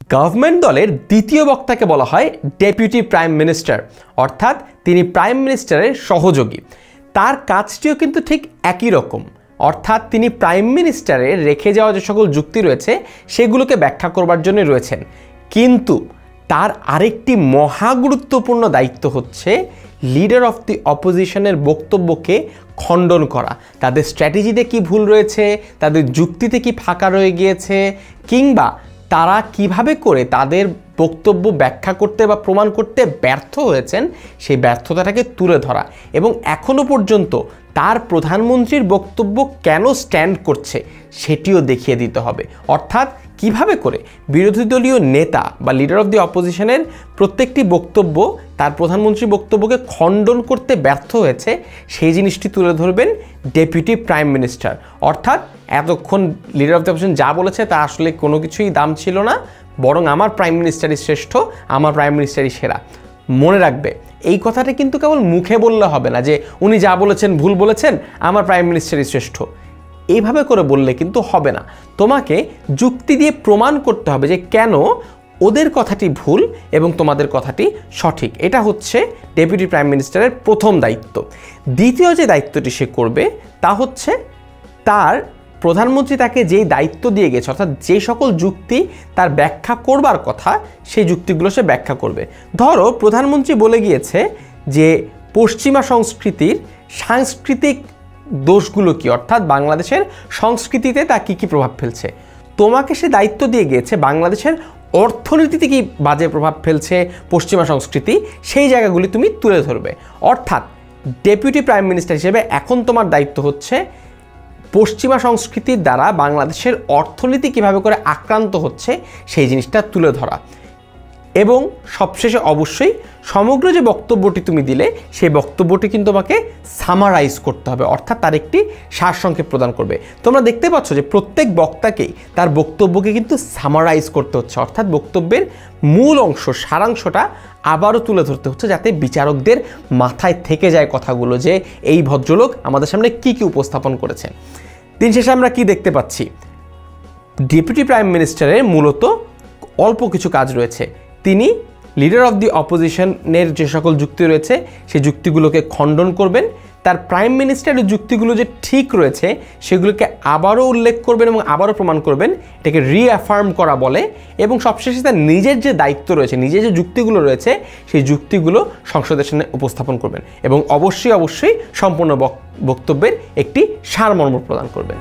Government দলের দ্বিতীয় বক্তাকে বলা হয় ডেপুটি প্রাইম মিনিস্টার, অর্থাৎ তিনি প্রাইম মিনিস্টারের সহযোগী। তার কাজটিও কিন্তু ঠিক একই রকম, অর্থাৎ তিনি প্রাইম মিনিস্টারের রেখে যাওয়া যে সকল যুক্তি রয়েছে সেগুলোকে ব্যাখ্যা করবার জন্য রয়েছেন। কিন্তু তার আরেকটি মহা গুরুত্বপূর্ণ দায়িত্ব হচ্ছে লিডার অফ দি অপোজিশনের বক্তব্যকে খণ্ডন করা। তাদের স্ট্র্যাটেজিতে কি ভুল রয়েছে, তাদের যুক্তিতে কি ফাঁকা রয়ে গিয়েছে, কিংবা তারা কিভাবে করে তাদের বক্তব্য ব্যাখ্যা করতে বা প্রমাণ করতে ব্যর্থ হয়েছেন সেই ব্যর্থতাটাকে তুলে ধরা, এবং এখনো পর্যন্ত তার প্রধানমন্ত্রীর বক্তব্য কেন স্ট্যান্ড করছে সেটিও দেখিয়ে দিতে হবে। অর্থাৎ কিভাবে করে বিরোধী দলীয় নেতা বা লিডার অফ দি অপোজিশনের প্রত্যেকটি বক্তব্য তার প্রধানমন্ত্রীর বক্তব্যকে খণ্ডন করতে ব্যর্থ হয়েছে সেই জিনিসটি তুলে ধরবেন ডেপুটি প্রাইম মিনিস্টার। অর্থাৎ এতক্ষণ লিডার অফ দি অপোজিশন যা বলেছে তা আসলে কোনো কিছুই দাম ছিল না, বরং আমার প্রাইম মিনিস্টারই শ্রেষ্ঠ, আমার প্রাইম মিনিস্টারই সেরা। মনে রাখবে, এই কথাটা কিন্তু কেবল মুখে বললে হবে না যে উনি যা বলেছেন ভুল বলেছেন, আমার প্রাইম মিনিস্টারই শ্রেষ্ঠ। এইভাবে করে বললে কিন্তু হবে না, তোমাকে যুক্তি দিয়ে প্রমাণ করতে হবে যে কেন ওদের কথাটি ভুল এবং তোমাদের কথাটি সঠিক। এটা হচ্ছে ডেপুটি প্রাইম মিনিস্টারের প্রথম দায়িত্ব। দ্বিতীয় যে দায়িত্বটি সে করবে তা হচ্ছে তার প্রধানমন্ত্রী তাকে যেই দায়িত্ব দিয়ে গেছে, অর্থাৎ যে সকল যুক্তি তার ব্যাখ্যা করবার কথা সেই যুক্তিগুলো সে ব্যাখ্যা করবে। ধরো প্রধানমন্ত্রী বলে গিয়েছে যে পশ্চিমা সংস্কৃতির সাংস্কৃতিক দোষগুলো কি, অর্থাৎ বাংলাদেশের সংস্কৃতিতে তা কী কী প্রভাব ফেলছে। তোমাকে সে দায়িত্ব দিয়ে গিয়েছে বাংলাদেশের অর্থনীতিতে কি বাজে প্রভাব ফেলছে পশ্চিমা সংস্কৃতি, সেই জায়গাগুলি তুমি তুলে ধরবে। অর্থাৎ ডেপুটি প্রাইম মিনিস্টার হিসেবে এখন তোমার দায়িত্ব হচ্ছে পশ্চিমা সংস্কৃতির দ্বারা বাংলাদেশের অর্থনীতি কিভাবে করে আক্রান্ত হচ্ছে সেই জিনিসটা তুলে ধরা, এবং সবশেষে অবশ্যই সমগ্র যে বক্তব্যটি তুমি দিলে সেই বক্তব্যটি কিন্তু তোমাকে সামারাইজ করতে হবে, অর্থাৎ তার একটি সারসংক্ষেপ প্রদান করবে। তোমরা দেখতে পাচ্ছ যে প্রত্যেক বক্তাকেই তার বক্তব্যকে কিন্তু সামারাইজ করতে হচ্ছে, অর্থাৎ বক্তব্যের মূল অংশ সারাংশটা আবারও তুলে ধরতে হচ্ছে যাতে বিচারকদের মাথায় থেকে যায় কথাগুলো যে এই ভদ্রলোক আমাদের সামনে কি কি উপস্থাপন করেছেন। দিন শেষে আমরা কি দেখতে পাচ্ছি, ডেপুটি প্রাইম মিনিস্টারের মূলত অল্প কিছু কাজ রয়েছে। তিনি লিডার অফ দি অপোজিশনের যে সকল যুক্তি রয়েছে সেই যুক্তিগুলোকে খণ্ডন করবেন, তার প্রাইম মিনিস্টারের যুক্তিগুলো যে ঠিক রয়েছে সেগুলোকে আবারও উল্লেখ করবেন এবং আবারও প্রমাণ করবেন, এটাকে রিঅ্যাফার্ম করা বলে, এবং সবশেষে তার নিজের যে দায়িত্ব রয়েছে, নিজের যে যুক্তিগুলো রয়েছে সেই যুক্তিগুলো সংসদের সামনে উপস্থাপন করবেন, এবং অবশ্যই সম্পূর্ণ বক্তব্যের একটি সারমর্ম প্রদান করবেন।